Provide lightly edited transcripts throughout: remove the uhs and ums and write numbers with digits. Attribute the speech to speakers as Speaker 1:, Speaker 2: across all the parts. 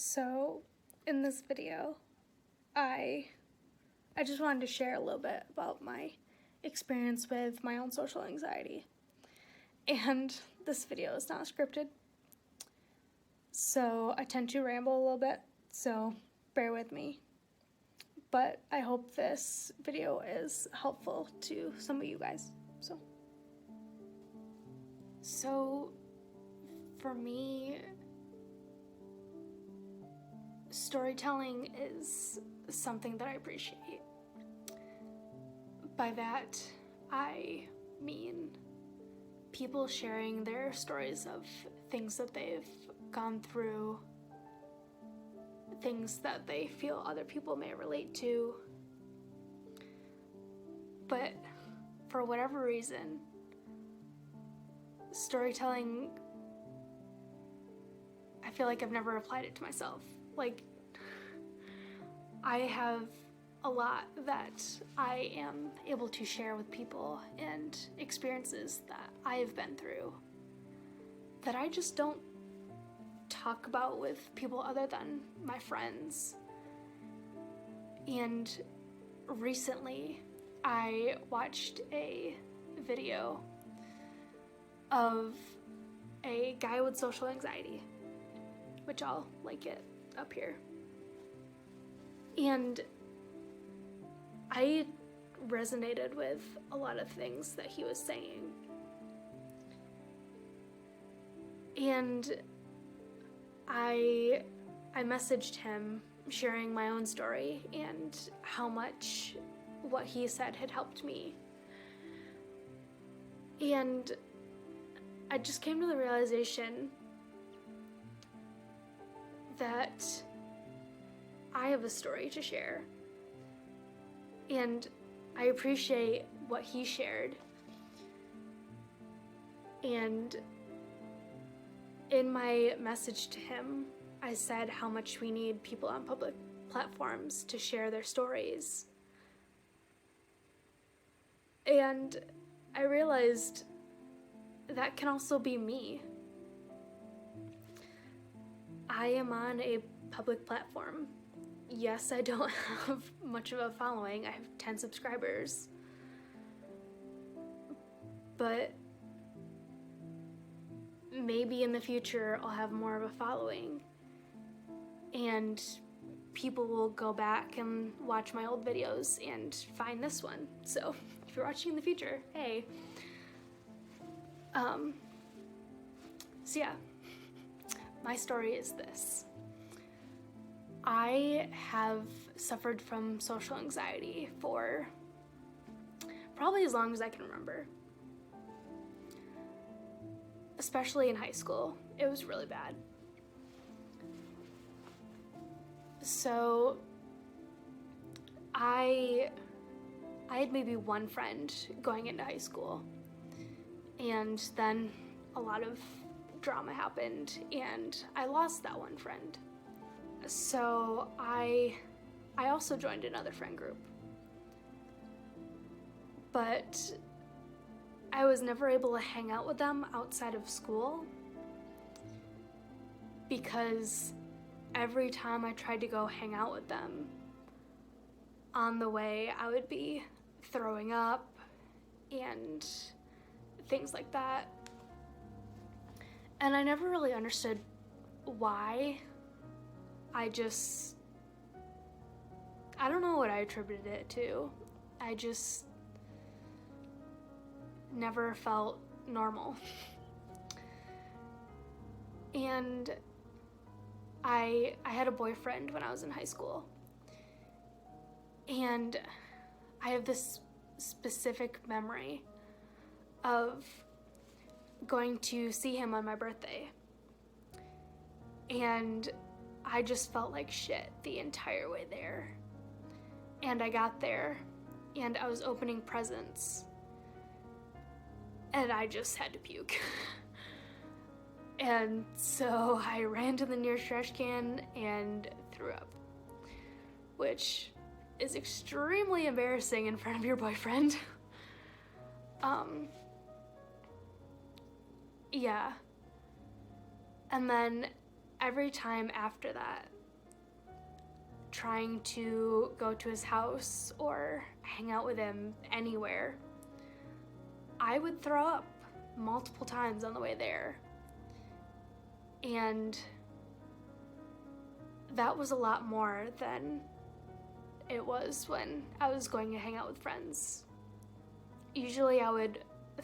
Speaker 1: So, in this video, I just wanted to share a little bit about my experience with my own social anxiety. And this video is not scripted, so I tend to ramble a little bit, so bear with me. But I hope this video is helpful to some of you guys. So for me, storytelling is something that I appreciate. By that, I mean people sharing their stories of things that they've gone through, things that they feel other people may relate to. But for whatever reason, storytelling, I feel like I've never applied it to myself. Like, I have a lot that I am able to share with people and experiences that I have been through that I just don't talk about with people other than my friends. And recently, I watched a video of a guy with social anxiety, which I'll link it up here. And I resonated with a lot of things that he was saying. And I messaged him sharing my own story and how much what he said had helped me. And I just came to the realization that I have a story to share. And I appreciate what he shared. And in my message to him, I said how much we need people on public platforms to share their stories. And I realized that can also be me. I am on a public platform. Yes, I don't have much of a following. I have 10 subscribers. But maybe in the future I'll have more of a following. And people will go back and watch my old videos and find this one. So if you're watching in the future, hey. So yeah, my story is this. I have suffered from social anxiety for probably as long as I can remember. Especially in high school, it was really bad. So I had maybe one friend going into high school, and then a lot of drama happened and I lost that one friend. So I also joined another friend group. But I was never able to hang out with them outside of school because every time I tried to go hang out with them, on the way I would be throwing up and things like that. And I never really understood why. I don't know what I attributed it to. I just never felt normal. And I had a boyfriend when I was in high school. And I have this specific memory of going to see him on my birthday. And I just felt like shit the entire way there. And I got there and I was opening presents and I just had to puke. And so I ran to the nearest trash can and threw up, which is extremely embarrassing in front of your boyfriend. Yeah. And then every time after that, trying to go to his house or hang out with him anywhere, I would throw up multiple times on the way there. And that was a lot more than it was when I was going to hang out with friends. Usually I would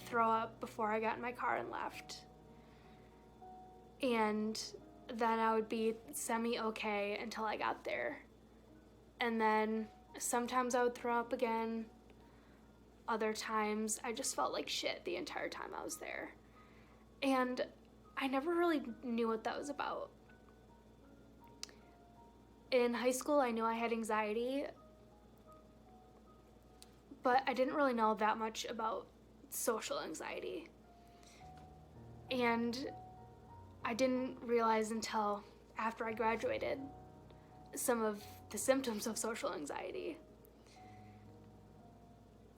Speaker 1: throw up before I got in my car and left. And then I would be semi-okay until I got there. And then sometimes I would throw up again. Other times I just felt like shit the entire time I was there. And I never really knew what that was about. In high school, I knew I had anxiety, but I didn't really know that much about social anxiety. And I didn't realize until after I graduated some of the symptoms of social anxiety.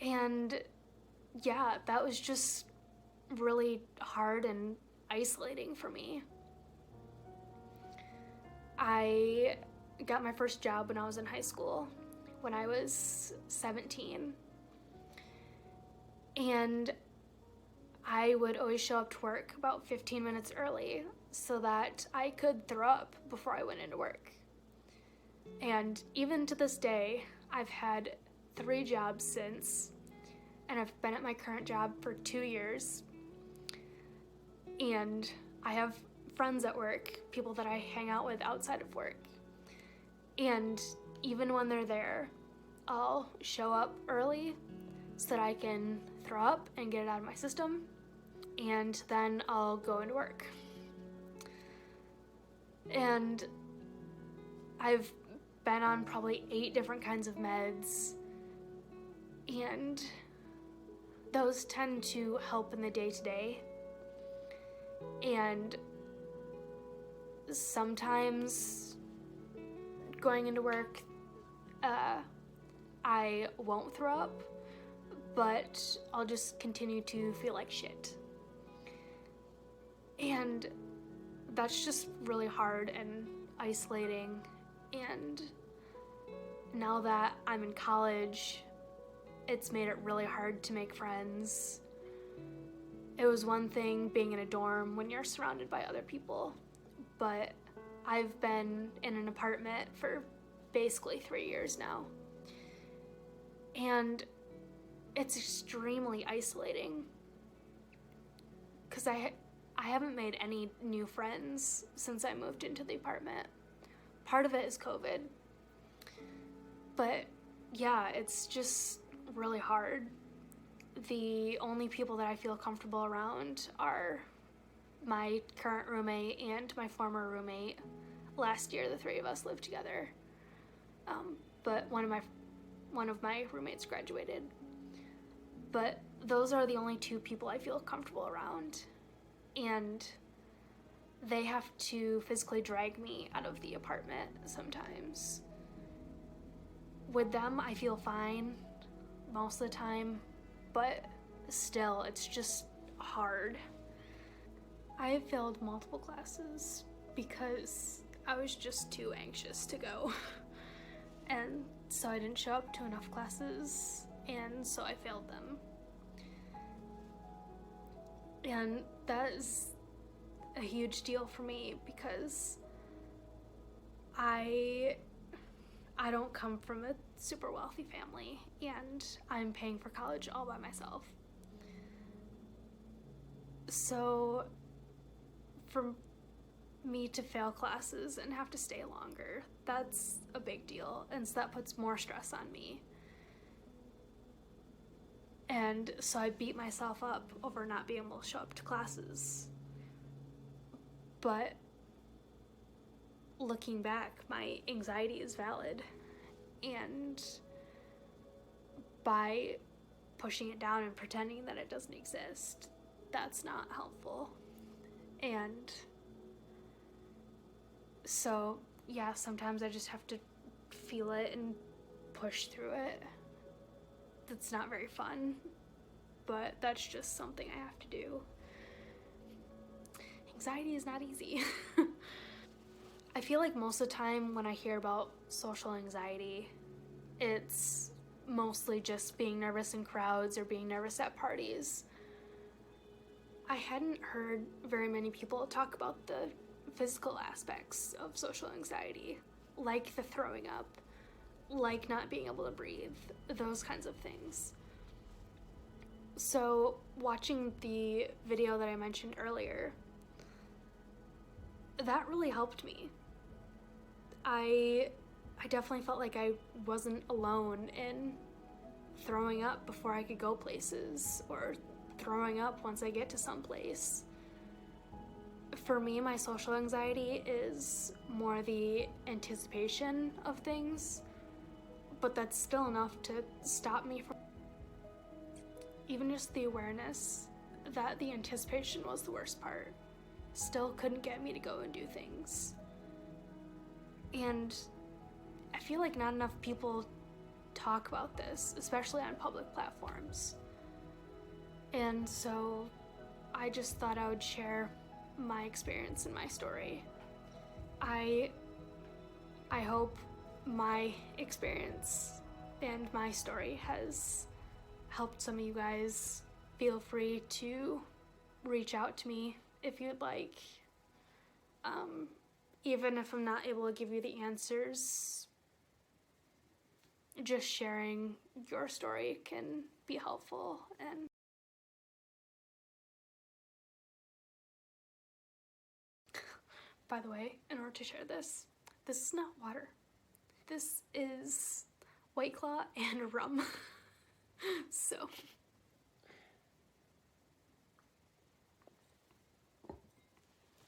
Speaker 1: And yeah, that was just really hard and isolating for me. I got my first job when I was in high school, when I was 17. And I would always show up to work about 15 minutes early so that I could throw up before I went into work. And even to this day, I've had 3 jobs since, and I've been at my current job for 2 years. And I have friends at work, people that I hang out with outside of work. And even when they're there, I'll show up early so that I can throw up and get it out of my system, and then I'll go into work. And I've been on probably 8 different kinds of meds, and those tend to help in the day-to-day. And sometimes going into work, I won't throw up, but I'll just continue to feel like shit. And that's just really hard and isolating. And now that I'm in college, it's made it really hard to make friends. It was one thing being in a dorm when you're surrounded by other people, but I've been in an apartment for basically 3 years now. And it's extremely isolating because I haven't made any new friends since I moved into the apartment. Part of it is COVID. But yeah, it's just really hard. The only people that I feel comfortable around are my current roommate and my former roommate. Last year, the 3 of us lived together. But one of my roommates graduated. But those are the only 2 people I feel comfortable around. And they have to physically drag me out of the apartment sometimes. With them, I feel fine most of the time, but still, it's just hard. I have failed multiple classes because I was just too anxious to go. And so I didn't show up to enough classes, and so I failed them. And that is a huge deal for me because I don't come from a super wealthy family, and I'm paying for college all by myself. So for me to fail classes and have to stay longer, that's a big deal, and so that puts more stress on me. And so I beat myself up over not being able to show up to classes. But looking back, my anxiety is valid, and by pushing it down and pretending that it doesn't exist, that's not helpful. And so, yeah, sometimes I just have to feel it and push through it. That's not very fun, but that's just something I have to do. Anxiety is not easy. I feel feel like most of the time when I hear about social anxiety, it's mostly just being nervous in crowds or being nervous at parties. I hadn't heard very many people talk about the physical aspects of social anxiety, like the throwing up, like not being able to breathe, those kinds of things. So watching the video that I mentioned earlier, that really helped me. I definitely felt like I wasn't alone in throwing up before I could go places, or throwing up once I get to some place. For me, my social anxiety is more the anticipation of things, but that's still enough to stop me from even just the awareness that the anticipation was the worst part still couldn't get me to go and do things. And I feel like not enough people talk about this, especially on public platforms. And so I just thought I would share my experience and my story. I hope my experience and my story has helped some of you guys. Feel free to reach out to me if you'd like. Even if I'm not able to give you the answers, just sharing your story can be helpful. And by the way, in order to share this is not water. This is White Claw and rum. So